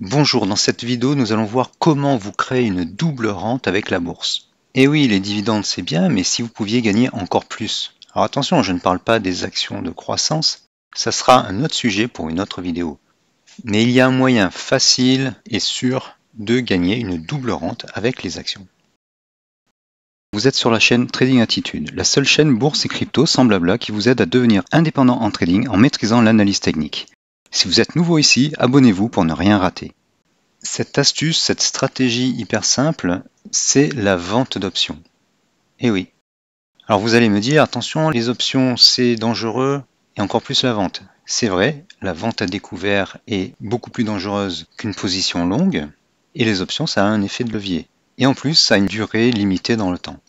Bonjour, dans cette vidéo, nous allons voir comment vous créer une double rente avec la bourse. Et oui, les dividendes c'est bien, mais si vous pouviez gagner encore plus. Alors attention, je ne parle pas des actions de croissance, ça sera un autre sujet pour une autre vidéo. Mais il y a un moyen facile et sûr de gagner une double rente avec les actions. Vous êtes sur la chaîne Trading Attitude, la seule chaîne bourse et crypto sans blabla qui vous aide à devenir indépendant en trading en maîtrisant l'analyse technique. Si vous êtes nouveau ici, abonnez-vous pour ne rien rater. Cette astuce, cette stratégie hyper simple, c'est la vente d'options. Et oui. Alors vous allez me dire, attention, les options c'est dangereux et encore plus la vente. C'est vrai, la vente à découvert est beaucoup plus dangereuse qu'une position longue et les options ça a un effet de levier. Et en plus ça a une durée limitée dans le temps.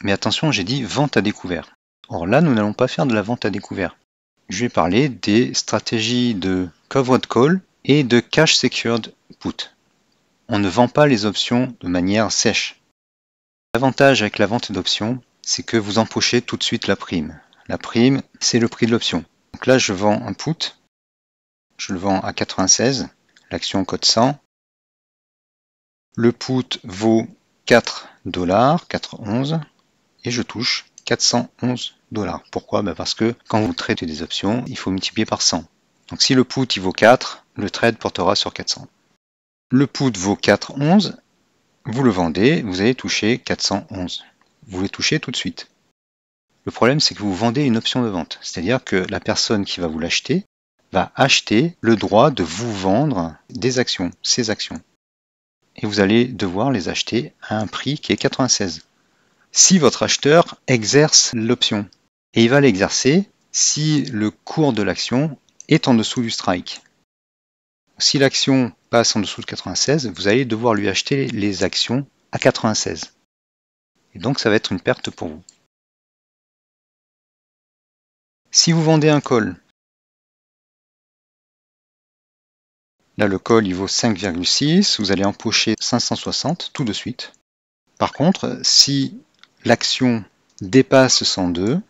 Mais attention, j'ai dit vente à découvert. Or là, nous n'allons pas faire de la vente à découvert. Je vais parler des stratégies de covered call et de cash secured put. On ne vend pas les options de manière sèche. L'avantage avec la vente d'options, c'est que vous empochez tout de suite la prime. La prime, c'est le prix de l'option. Donc là, je vends un put, je le vends à 96, l'action cote 100. Le put vaut 4 $, 4,11, et je touche 411 $. Pourquoi? Parce que quand vous tradez des options, il faut multiplier par 100. Donc si le put il vaut 4, le trade portera sur 400. Le put vaut 4,11, vous le vendez, vous allez toucher 411. Vous le touchez tout de suite. Le problème, c'est que vous vendez une option de vente. C'est-à-dire que la personne qui va vous l'acheter va acheter le droit de vous vendre des actions, ces actions. Et vous allez devoir les acheter à un prix qui est 96. Si votre acheteur exerce l'option, et il va l'exercer si le cours de l'action est en dessous du strike. Si l'action passe en dessous de 96, vous allez devoir lui acheter les actions à 96. Et donc ça va être une perte pour vous. Si vous vendez un call, là le call il vaut 5,6, vous allez empocher 560 tout de suite. Par contre, si l'action dépasse 102,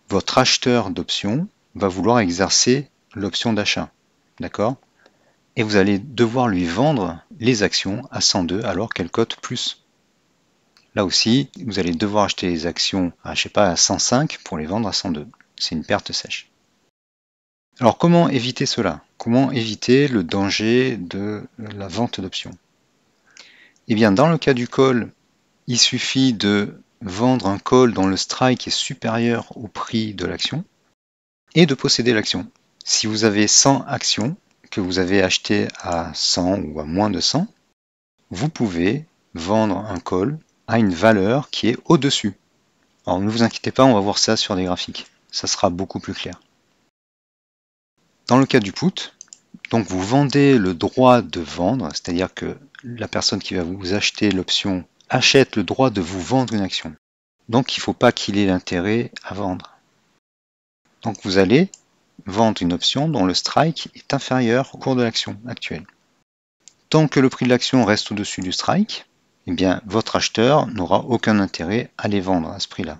votre acheteur d'option va vouloir exercer l'option d'achat. D'accord? Et vous allez devoir lui vendre les actions à 102 alors qu'elle cote plus. Là aussi, vous allez devoir acheter les actions à, à 105 pour les vendre à 102. C'est une perte sèche. Alors comment éviter cela? Comment éviter le danger de la vente d'options? Eh bien, dans le cas du call, il suffit de vendre un call dont le strike est supérieur au prix de l'action et de posséder l'action. Si vous avez 100 actions que vous avez achetées à 100 ou à moins de 100, vous pouvez vendre un call à une valeur qui est au-dessus. Alors ne vous inquiétez pas, on va voir ça sur des graphiques. Ça sera beaucoup plus clair. Dans le cas du put, donc vous vendez le droit de vendre, c'est-à-dire que la personne qui va vous acheter l'option achète le droit de vous vendre une action. Donc il ne faut pas qu'il ait l'intérêt à vendre. Donc vous allez vendre une option dont le strike est inférieur au cours de l'action actuelle. Tant que le prix de l'action reste au-dessus du strike, eh bien votre acheteur n'aura aucun intérêt à les vendre à ce prix-là.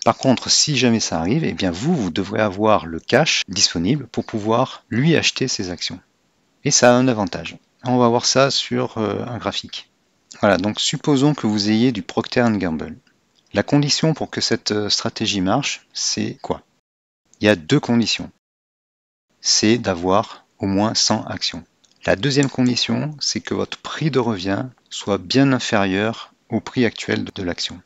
Par contre, si jamais ça arrive, eh bien vous devrez avoir le cash disponible pour pouvoir lui acheter ses actions. Et ça a un avantage. On va voir ça sur un graphique. Voilà, donc supposons que vous ayez du Procter & Gamble. La condition pour que cette stratégie marche, c'est quoi? Il y a deux conditions. C'est d'avoir au moins 100 actions. La deuxième condition, c'est que votre prix de revient soit bien inférieur au prix actuel de l'action.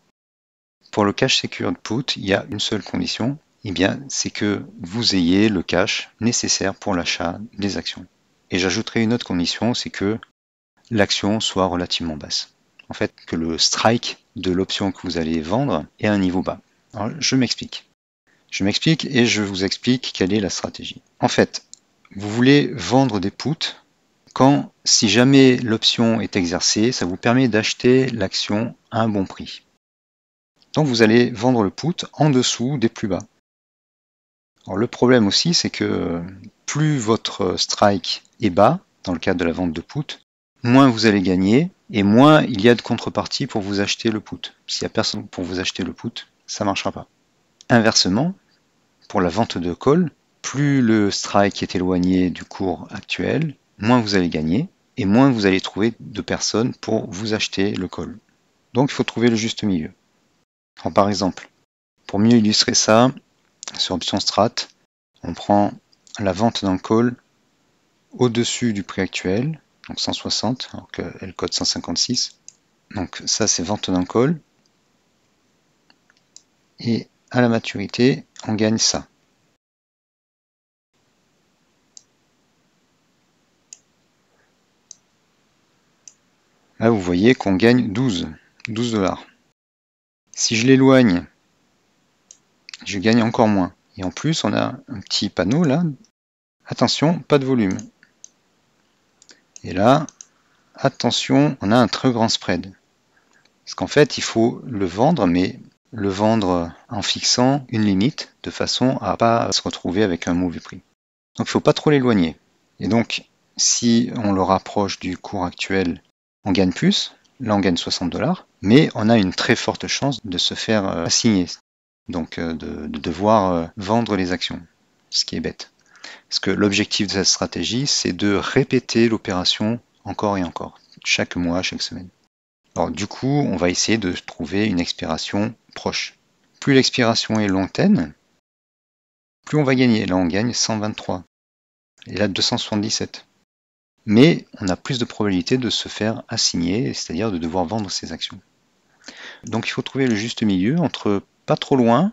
Pour le cash secured put, il y a une seule condition, eh bien, c'est que vous ayez le cash nécessaire pour l'achat des actions. Et j'ajouterai une autre condition, c'est que l'action soit relativement basse. En fait, que le strike de l'option que vous allez vendre est à un niveau bas. Alors, je m'explique. Je m'explique et je vous explique quelle est la stratégie. En fait, vous voulez vendre des puts quand, si jamais l'option est exercée, ça vous permet d'acheter l'action à un bon prix. Donc vous allez vendre le put en dessous des plus bas. Alors le problème aussi, c'est que plus votre strike est bas, dans le cadre de la vente de put, moins vous allez gagner et moins il y a de contrepartie pour vous acheter le put. S'il n'y a personne pour vous acheter le put, ça ne marchera pas. Inversement, pour la vente de call, plus le strike est éloigné du cours actuel, moins vous allez gagner et moins vous allez trouver de personnes pour vous acheter le call. Donc il faut trouver le juste milieu. Alors, par exemple, pour mieux illustrer ça, sur option strat, on prend la vente d'un call au-dessus du prix actuel, donc 160, alors qu'elle code 156. Donc ça c'est vente d'un call. Et à la maturité, on gagne ça. Là, vous voyez qu'on gagne 12 $. Si je l'éloigne, je gagne encore moins. Et en plus, on a un petit panneau là. Attention, pas de volume. Et là, attention, on a un très grand spread. Parce qu'en fait, il faut le vendre, mais le vendre en fixant une limite, de façon à ne pas se retrouver avec un mauvais prix. Donc il ne faut pas trop l'éloigner. Et donc, si on le rapproche du cours actuel, on gagne plus. Là, on gagne 60 $, mais on a une très forte chance de se faire assigner. Donc, de devoir vendre les actions, ce qui est bête. Parce que l'objectif de cette stratégie, c'est de répéter l'opération encore et encore, chaque mois, chaque semaine. Alors, du coup, on va essayer de trouver une expiration proche. Plus l'expiration est lointaine, plus on va gagner. Là, on gagne 123. Et là, 277. Mais on a plus de probabilité de se faire assigner, c'est-à-dire de devoir vendre ses actions. Donc il faut trouver le juste milieu entre pas trop loin,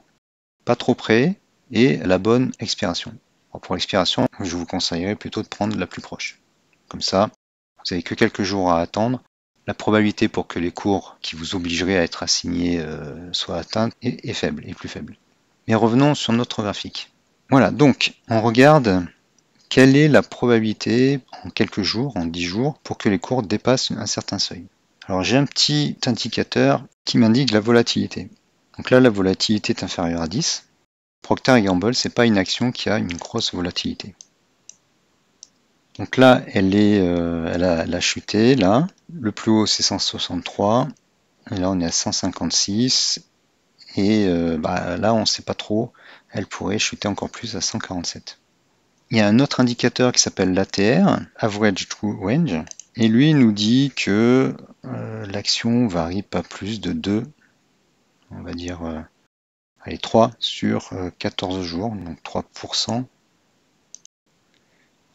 pas trop près et la bonne expiration. Alors pour l'expiration, je vous conseillerais plutôt de prendre la plus proche. Comme ça, vous n'avez que quelques jours à attendre. La probabilité pour que les cours qui vous obligeraient à être assignés soient atteintes est faible, est plus faible. Mais revenons sur notre graphique. Voilà, donc on regarde quelle est la probabilité en quelques jours, en 10 jours, pour que les cours dépassent un certain seuil. Alors j'ai un petit indicateur qui m'indique la volatilité. Donc là, la volatilité est inférieure à 10. Procter & Gamble, c'est pas une action qui a une grosse volatilité. Donc là, elle a chuté, là. Le plus haut, c'est 163. Et là, on est à 156. Et là, on ne sait pas trop. Elle pourrait chuter encore plus à 147. Il y a un autre indicateur qui s'appelle l'ATR, Average True Range, et lui nous dit que l'action varie pas plus de 2, on va dire 3 sur 14 jours, donc 3%.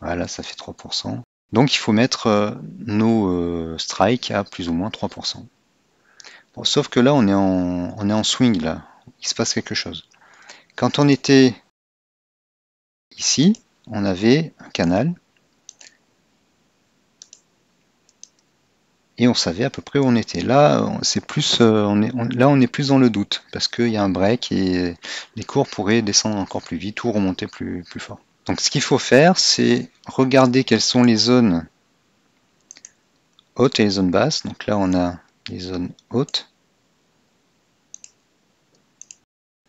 Voilà, ça fait 3%. Donc il faut mettre nos strikes à plus ou moins 3%. Bon, sauf que là, on est en swing, là. Il se passe quelque chose. Quand on était ici, on avait un canal et on savait à peu près où on était. Là, c'est plus, on est plus dans le doute parce qu'il y a un break et les cours pourraient descendre encore plus vite ou remonter plus fort. Donc, ce qu'il faut faire, c'est regarder quelles sont les zones hautes et les zones basses. Donc là, on a les zones hautes,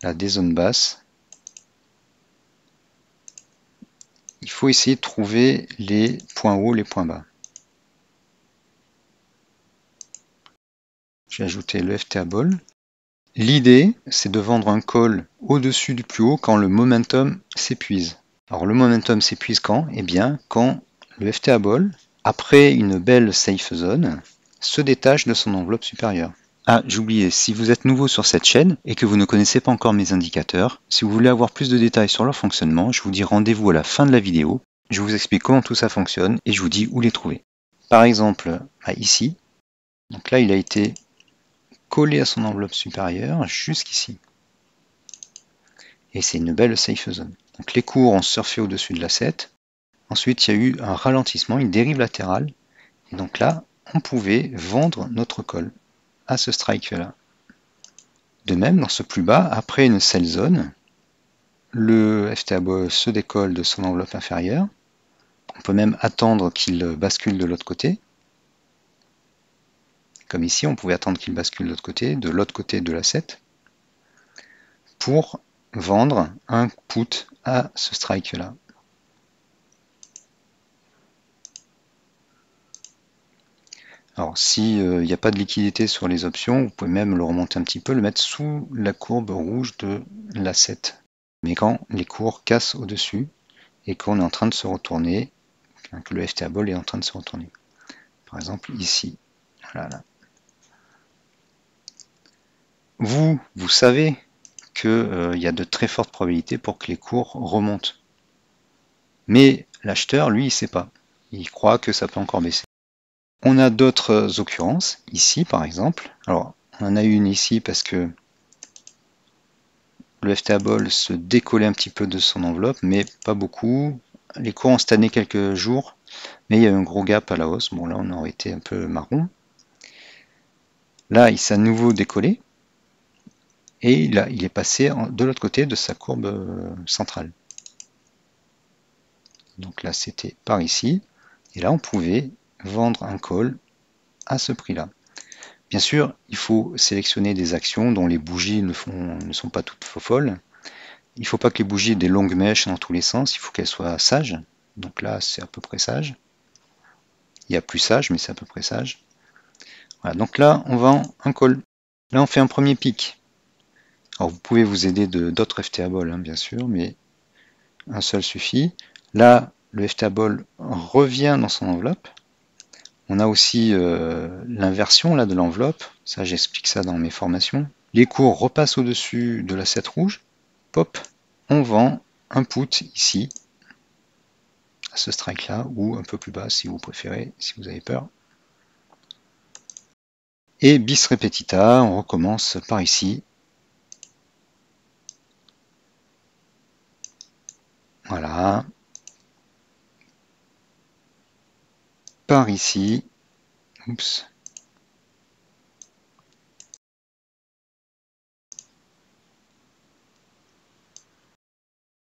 là des zones basses. Il faut essayer de trouver les points hauts, les points bas. J'ai ajouté le FTA Ball. L'idée, c'est de vendre un call au-dessus du plus haut quand le momentum s'épuise. Alors le momentum s'épuise quand? Eh bien, quand le FTA Ball, après une belle safe zone, se détache de son enveloppe supérieure. Ah, j'ai oublié, si vous êtes nouveau sur cette chaîne et que vous ne connaissez pas encore mes indicateurs, si vous voulez avoir plus de détails sur leur fonctionnement, je vous dis rendez-vous à la fin de la vidéo. Je vous explique comment tout ça fonctionne et je vous dis où les trouver. Par exemple, ici, donc là il a été collé à son enveloppe supérieure jusqu'ici. Et c'est une belle safe zone. Donc les cours ont surfé au-dessus de l'asset. Ensuite, il y a eu un ralentissement, une dérive latérale. Et donc là, on pouvait vendre notre call à ce strike-là. De même, dans ce plus bas, après une sell zone, le FTA Ball se décolle de son enveloppe inférieure. On peut même attendre qu'il bascule de l'autre côté. Comme ici, on pouvait attendre qu'il bascule de l'autre côté de l'asset, pour vendre un put à ce strike-là. Alors, s'il n'y a pas de liquidité sur les options, vous pouvez même le remonter un petit peu, le mettre sous la courbe rouge de l'asset. Mais quand les cours cassent au-dessus et qu'on est en train de se retourner, que le FTA Ball est en train de se retourner. par exemple ici. Voilà, là. Vous savez qu'il y a de très fortes probabilités pour que les cours remontent. Mais l'acheteur, lui, il ne sait pas. Il croit que ça peut encore baisser. On a d'autres occurrences, ici par exemple. Alors, on en a une ici parce que le FTA Ball se décollait un petit peu de son enveloppe, mais pas beaucoup. Les cours ont stagné quelques jours, mais il y a eu un gros gap à la hausse. Bon, là, on aurait été un peu marron. Là, il s'est à nouveau décollé. Et là, il est passé de l'autre côté de sa courbe centrale. Donc là, c'était par ici. Et là, on pouvait vendre un call à ce prix-là. Bien sûr, il faut sélectionner des actions dont les bougies ne sont pas toutes folles. Il ne faut pas que les bougies aient des longues mèches dans tous les sens, il faut qu'elles soient sages. Donc là, c'est à peu près sage. Il y a plus sage, mais c'est à peu près sage. Voilà, donc là, on vend un call. Là, on fait un premier pic. Alors, vous pouvez vous aider d'autres FTA Ball, hein, bien sûr, mais un seul suffit. Là, le FTA Ball revient dans son enveloppe. On a aussi l'inversion là de l'enveloppe. Ça, j'explique ça dans mes formations. Les cours repassent au-dessus de l'assiette rouge. Pop, on vend un put ici, à ce strike là, ou un peu plus bas si vous préférez, si vous avez peur. Et bis repetita, on recommence par ici. Voilà. Par ici. Oups.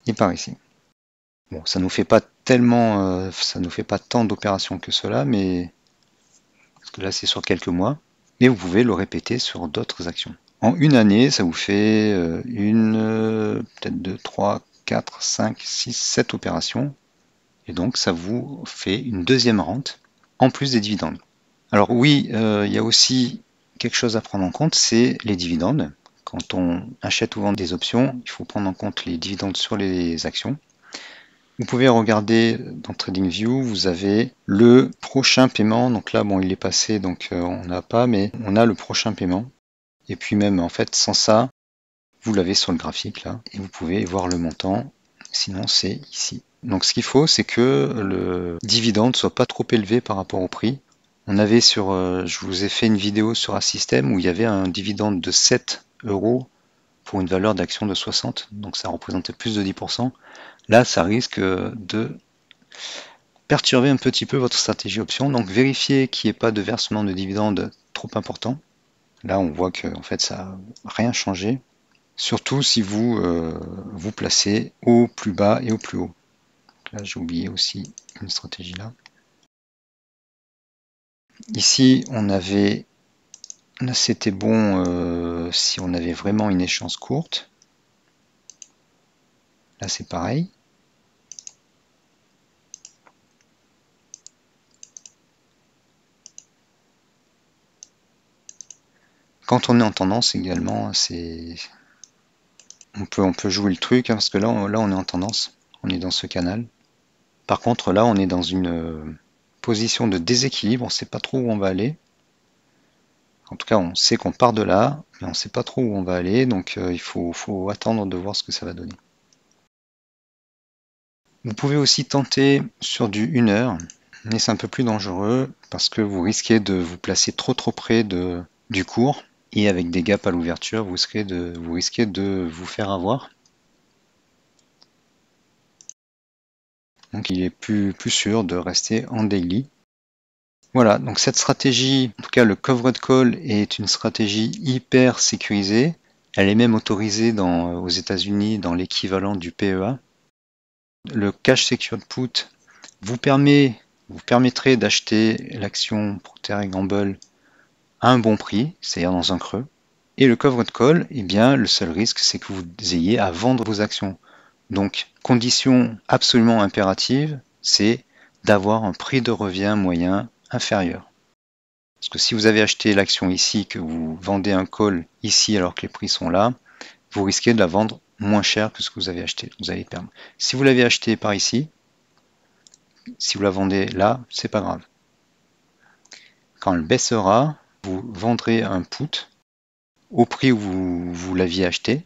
Et par ici. Bon, ça nous fait pas tellement, ça nous fait pas tant d'opérations que cela, mais parce que là c'est sur quelques mois. Mais vous pouvez le répéter sur d'autres actions. En une année, ça vous fait peut-être 2, 3, 4, 5, 6, 7 opérations. Et donc, ça vous fait une deuxième rente, en plus des dividendes. Alors oui, il y a aussi quelque chose à prendre en compte, c'est les dividendes. Quand on achète ou vend des options, il faut prendre en compte les dividendes sur les actions. Vous pouvez regarder dans TradingView, vous avez le prochain paiement. Donc là, bon, il est passé, donc on n'a pas, mais on a le prochain paiement. Et puis même, en fait, sans ça, vous l'avez sur le graphique là, et vous pouvez voir le montant. Sinon, c'est ici. Donc ce qu'il faut, c'est que le dividende ne soit pas trop élevé par rapport au prix. On avait je vous ai fait une vidéo sur un système où il y avait un dividende de 7 euros pour une valeur d'action de 60, donc ça représentait plus de 10%. Là, ça risque de perturber un petit peu votre stratégie option, donc vérifiez qu'il n'y ait pas de versement de dividende trop important. Là, on voit que en fait, ça n'a rien changé. Surtout si vous vous placez au plus bas et au plus haut. Là, j'ai oublié aussi une stratégie là. Ici, là c'était bon si on avait vraiment une échéance courte. Là, c'est pareil. Quand on est en tendance également, on peut jouer le truc, hein, parce que là, on est en tendance. On est dans ce canal. Par contre, là, on est dans une position de déséquilibre. On ne sait pas trop où on va aller. En tout cas, on sait qu'on part de là, mais on ne sait pas trop où on va aller, donc il faut attendre de voir ce que ça va donner. Vous pouvez aussi tenter sur du 1 heure, mais c'est un peu plus dangereux parce que vous risquez de vous placer trop près du cours, et avec des gaps à l'ouverture, vous risquez de vous faire avoir. Donc il est plus sûr de rester en daily. Voilà, donc cette stratégie, en tout cas le covered call, est une stratégie hyper sécurisée. Elle est même autorisée aux États-Unis dans l'équivalent du PEA. Le cash secured put vous permettrait d'acheter l'action Procter & Gamble à un bon prix, c'est-à-dire dans un creux. Et le covered call, eh bien, le seul risque, c'est que vous ayez à vendre vos actions. Donc, condition absolument impérative, c'est d'avoir un prix de revient moyen inférieur. Parce que si vous avez acheté l'action ici, que vous vendez un call ici alors que les prix sont là, vous risquez de la vendre moins cher que ce que vous avez acheté. Vous allez perdre. Si vous l'avez acheté par ici, si vous la vendez là, c'est pas grave. quand elle baissera, vous vendrez un put au prix où vous l'aviez acheté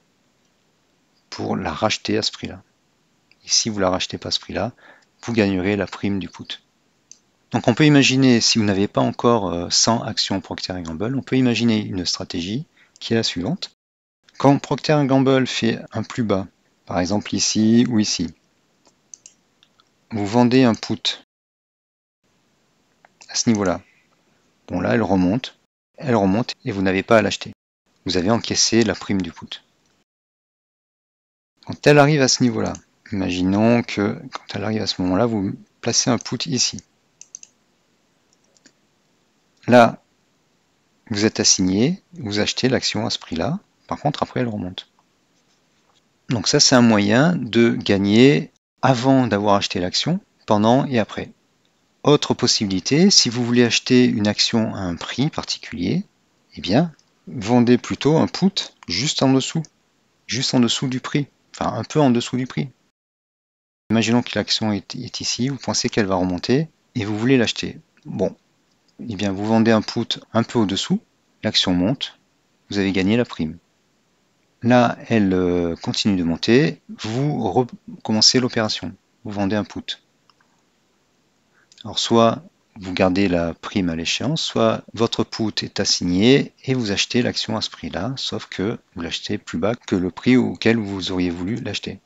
pour la racheter à ce prix-là. Et si vous la rachetez pas à ce prix-là, vous gagnerez la prime du put. Donc on peut imaginer, si vous n'avez pas encore 100 actions Procter & Gamble, on peut imaginer une stratégie qui est la suivante. Quand Procter & Gamble fait un plus bas, par exemple ici ou ici, vous vendez un put à ce niveau-là. Bon là, elle remonte et vous n'avez pas à l'acheter. Vous avez encaissé la prime du put. Quand elle arrive à ce niveau-là, imaginons que quand elle arrive à ce moment-là, vous placez un put ici. Là, vous êtes assigné, vous achetez l'action à ce prix-là. Par contre, après, elle remonte. Donc ça, c'est un moyen de gagner avant d'avoir acheté l'action, pendant et après. Autre possibilité, si vous voulez acheter une action à un prix particulier, eh bien, vendez plutôt un put juste en dessous du prix, enfin un peu en dessous du prix. Imaginons que l'action est ici, vous pensez qu'elle va remonter et vous voulez l'acheter. Bon, eh bien vous vendez un put un peu au-dessous, l'action monte, vous avez gagné la prime. Là, elle continue de monter, vous recommencez l'opération, vous vendez un put. Alors soit vous gardez la prime à l'échéance, soit votre put est assigné et vous achetez l'action à ce prix-là, sauf que vous l'achetez plus bas que le prix auquel vous auriez voulu l'acheter.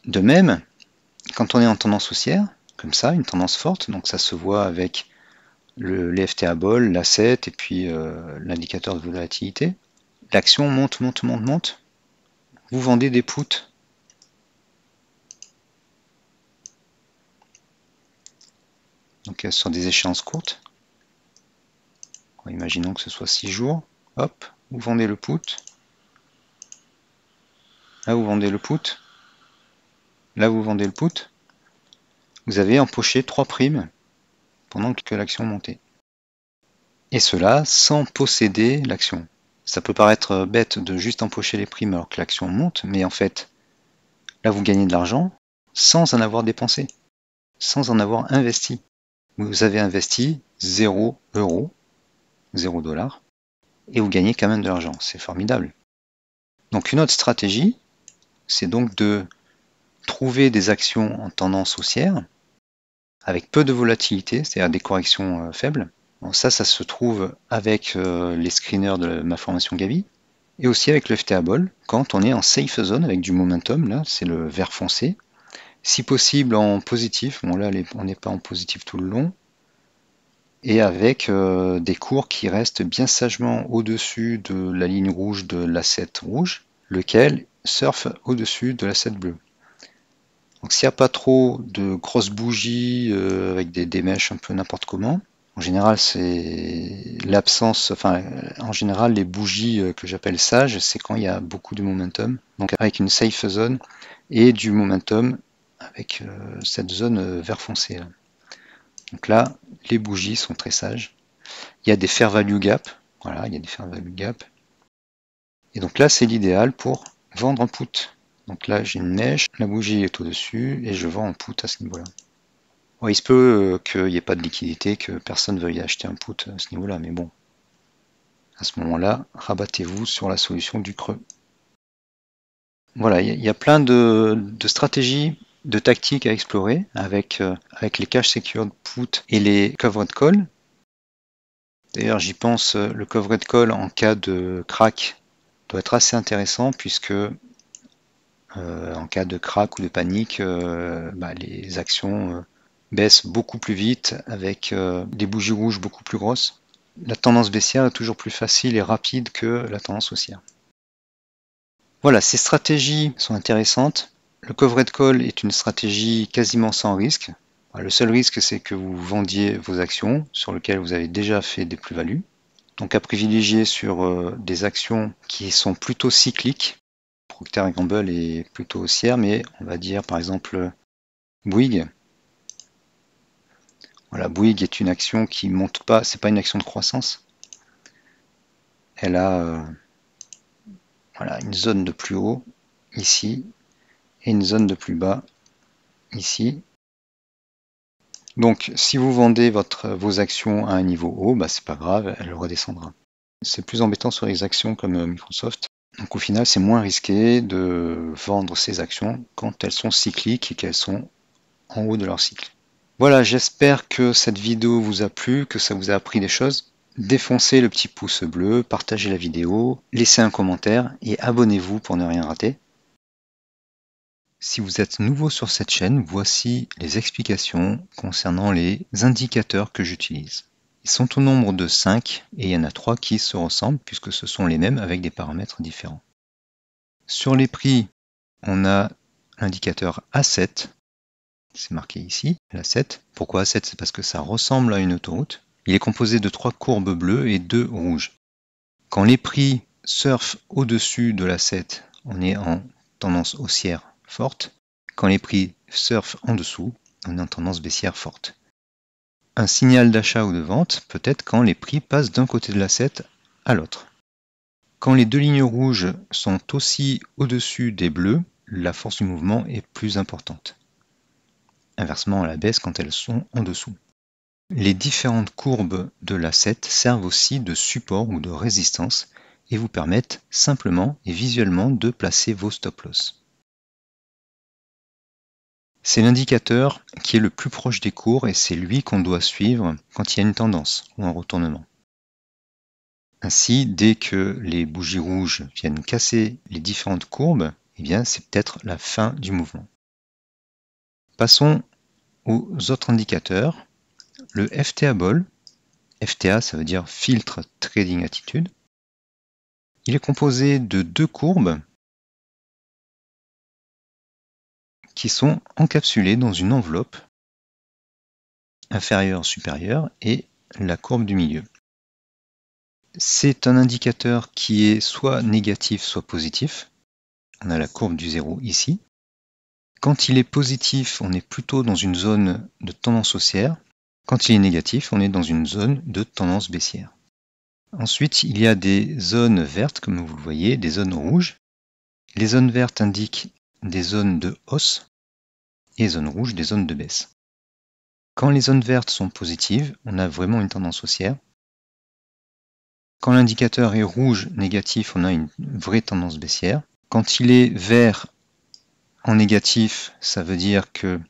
De même, quand on est en tendance haussière, comme ça, une tendance forte, donc ça se voit avec les FTA Ball, l'asset et puis l'indicateur de volatilité, l'action monte, monte, monte, monte, vous vendez des puts. Donc sur des échéances courtes, imaginons que ce soit 6 jours, hop, vous vendez le put, là vous vendez le put, là vous vendez le put, vous avez empoché 3 primes pendant que l'action montait. Et cela sans posséder l'action. Ça peut paraître bête de juste empocher les primes alors que l'action monte, mais en fait, là vous gagnez de l'argent sans en avoir dépensé, sans en avoir investi. Vous avez investi 0 euros, 0 $, et vous gagnez quand même de l'argent. C'est formidable. Donc une autre stratégie, c'est donc de trouver des actions en tendance haussière avec peu de volatilité, c'est-à-dire des corrections faibles. Bon, ça se trouve avec les screeners de ma formation Gabi, et aussi avec le FTA Ball, quand on est en safe zone avec du momentum, là c'est le vert foncé, si possible en positif, bon là on n'est pas en positif tout le long, et avec des cours qui restent bien sagement au-dessus de la ligne rouge de l'asset rouge, lequel surfe au-dessus de l'asset bleu. Donc s'il n'y a pas trop de grosses bougies avec des mèches un peu n'importe comment, en général c'est l'absence, enfin en général les bougies que j'appelle sages, c'est quand il y a beaucoup de momentum, donc avec une safe zone et du momentum avec cette zone vert foncé. Là. Donc là, les bougies sont très sages. Il y a des fair value gap, voilà, il y a des fair value gap. Et donc là, c'est l'idéal pour vendre un put. Donc là, j'ai une mèche, la bougie est au-dessus et je vends un put à ce niveau-là. Bon, il se peut qu'il n'y ait pas de liquidité, que personne veuille acheter un put à ce niveau-là, mais bon, à ce moment-là, rabattez-vous sur la solution du creux. Voilà, il y a plein de stratégies, de tactiques à explorer avec les cash secured put et les covered call. D'ailleurs, j'y pense, le covered call en cas de crack doit être assez intéressant puisque en cas de crack ou de panique, les actions baissent beaucoup plus vite avec des bougies rouges beaucoup plus grosses. La tendance baissière est toujours plus facile et rapide que la tendance haussière. Voilà, ces stratégies sont intéressantes. Le covered call est une stratégie quasiment sans risque. Le seul risque, c'est que vous vendiez vos actions sur lesquelles vous avez déjà fait des plus-values. Donc à privilégier sur des actions qui sont plutôt cycliques. Procter & Gamble est plutôt haussière, mais on va dire par exemple Bouygues. Voilà, Bouygues est une action qui monte pas, c'est pas une action de croissance. Elle a voilà, une zone de plus haut ici et une zone de plus bas ici. Donc si vous vendez vos actions à un niveau haut, bah, c'est pas grave, elle redescendra. C'est plus embêtant sur les actions comme Microsoft. Donc au final, c'est moins risqué de vendre ces actions quand elles sont cycliques et qu'elles sont en haut de leur cycle. Voilà, j'espère que cette vidéo vous a plu, que ça vous a appris des choses. Défoncez le petit pouce bleu, partagez la vidéo, laissez un commentaire et abonnez-vous pour ne rien rater. Si vous êtes nouveau sur cette chaîne, voici les explications concernant les indicateurs que j'utilise. Ils sont au nombre de 5 et il y en a 3 qui se ressemblent puisque ce sont les mêmes avec des paramètres différents. Sur les prix, on a l'indicateur A7, c'est marqué ici, l'A7. Pourquoi A7? C'est parce que ça ressemble à une autoroute. Il est composé de 3 courbes bleues et 2 rouges. Quand les prix surfent au-dessus de l'A7, on est en tendance haussière forte. Quand les prix surfent en dessous, on est en tendance baissière forte. Un signal d'achat ou de vente peut être quand les prix passent d'un côté de l'A7 à l'autre. Quand les deux lignes rouges sont aussi au-dessus des bleus, la force du mouvement est plus importante. Inversement à la baisse quand elles sont en dessous. Les différentes courbes de l'A7 servent aussi de support ou de résistance et vous permettent simplement et visuellement de placer vos stop-loss. C'est l'indicateur qui est le plus proche des cours et c'est lui qu'on doit suivre quand il y a une tendance ou un retournement. Ainsi, dès que les bougies rouges viennent casser les différentes courbes, eh bien, c'est peut-être la fin du mouvement. Passons aux autres indicateurs. Le FTA Ball, FTA ça veut dire Filtre Trading Attitude. Il est composé de 2 courbes qui sont encapsulées dans une enveloppe inférieure-supérieure et la courbe du milieu. C'est un indicateur qui est soit négatif, soit positif. On a la courbe du 0 ici. Quand il est positif, on est plutôt dans une zone de tendance haussière. Quand il est négatif, on est dans une zone de tendance baissière. Ensuite, il y a des zones vertes, comme vous le voyez, des zones rouges. Les zones vertes indiquent des zones de hausse et les zones rouges des zones de baisse. Quand les zones vertes sont positives, on a vraiment une tendance haussière. Quand l'indicateur est rouge négatif, on a une vraie tendance baissière. Quand il est vert en négatif, ça veut dire que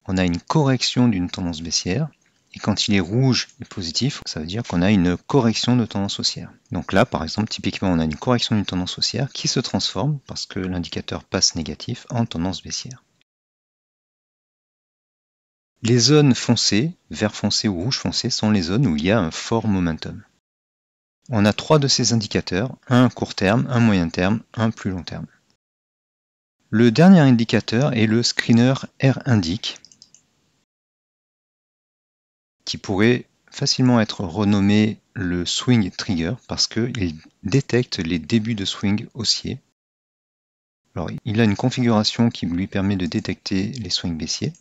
on a une correction d'une tendance baissière. Et quand il est rouge et positif, ça veut dire qu'on a une correction de tendance haussière. Donc là, par exemple, typiquement, on a une correction d'une tendance haussière qui se transforme, parce que l'indicateur passe négatif, en tendance baissière. Les zones foncées, vert foncé ou rouge foncé, sont les zones où il y a un fort momentum. On a 3 de ces indicateurs, un court terme, un moyen terme, un plus long terme. Le dernier indicateur est le screener R-Indic, qui pourrait facilement être renommé le swing trigger parce qu'il détecte les débuts de swing haussier. Alors, il a une configuration qui lui permet de détecter les swings baissiers.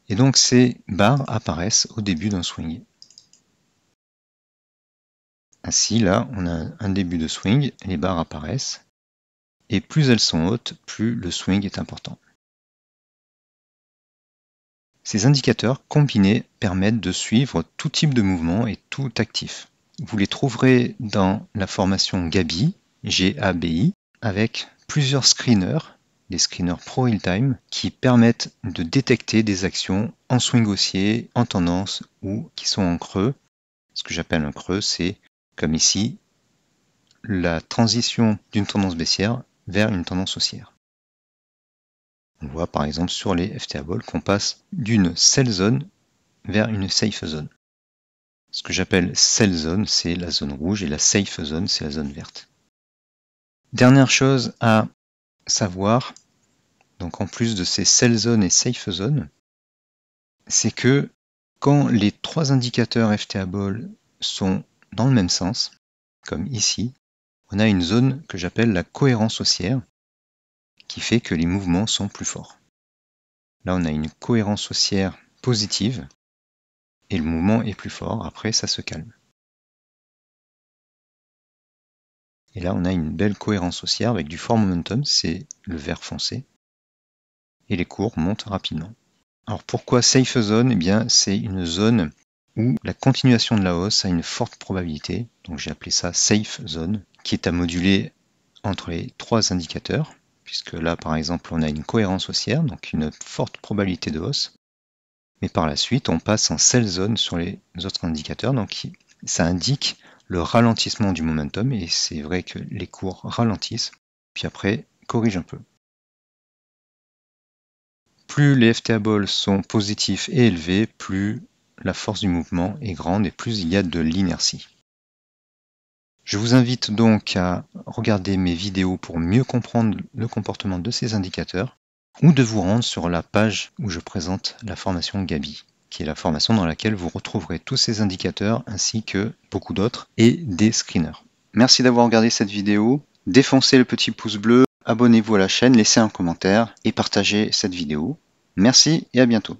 Et donc ces barres apparaissent au début d'un swing. Ainsi, là, on a un début de swing, les barres apparaissent, et plus elles sont hautes, plus le swing est important. Ces indicateurs combinés permettent de suivre tout type de mouvement et tout actif. Vous les trouverez dans la formation GABI, G-A-B-I, avec plusieurs screeners, des screeners pro real-time, qui permettent de détecter des actions en swing haussier, en tendance ou qui sont en creux. Ce que j'appelle un creux, c'est, comme ici, la transition d'une tendance baissière vers une tendance haussière. On voit par exemple sur les FTA Ball qu'on passe d'une sell zone vers une safe zone. Ce que j'appelle sell zone, c'est la zone rouge et la safe zone, c'est la zone verte. Dernière chose à savoir, donc en plus de ces sell zone et safe zone, c'est que quand les 3 indicateurs FTA Ball sont dans le même sens, comme ici, on a une zone que j'appelle la cohérence haussière, qui fait que les mouvements sont plus forts. Là, on a une cohérence haussière positive, et le mouvement est plus fort, après ça se calme. Et là, on a une belle cohérence haussière avec du fort momentum, c'est le vert foncé, et les cours montent rapidement. Alors pourquoi safe zone? Eh bien, c'est une zone où la continuation de la hausse a une forte probabilité, donc j'ai appelé ça safe zone, qui est à moduler entre les trois indicateurs, puisque là par exemple on a une cohérence haussière, donc une forte probabilité de hausse, mais par la suite on passe en sell zone sur les autres indicateurs, donc ça indique le ralentissement du momentum, et c'est vrai que les cours ralentissent, puis après corrigent un peu. Plus les FTables sont positifs et élevés, plus la force du mouvement est grande et plus il y a de l'inertie. Je vous invite donc à regarder mes vidéos pour mieux comprendre le comportement de ces indicateurs ou de vous rendre sur la page où je présente la formation Gabi, qui est la formation dans laquelle vous retrouverez tous ces indicateurs ainsi que beaucoup d'autres et des screeners. Merci d'avoir regardé cette vidéo. Défoncez le petit pouce bleu, abonnez-vous à la chaîne, laissez un commentaire et partagez cette vidéo. Merci et à bientôt.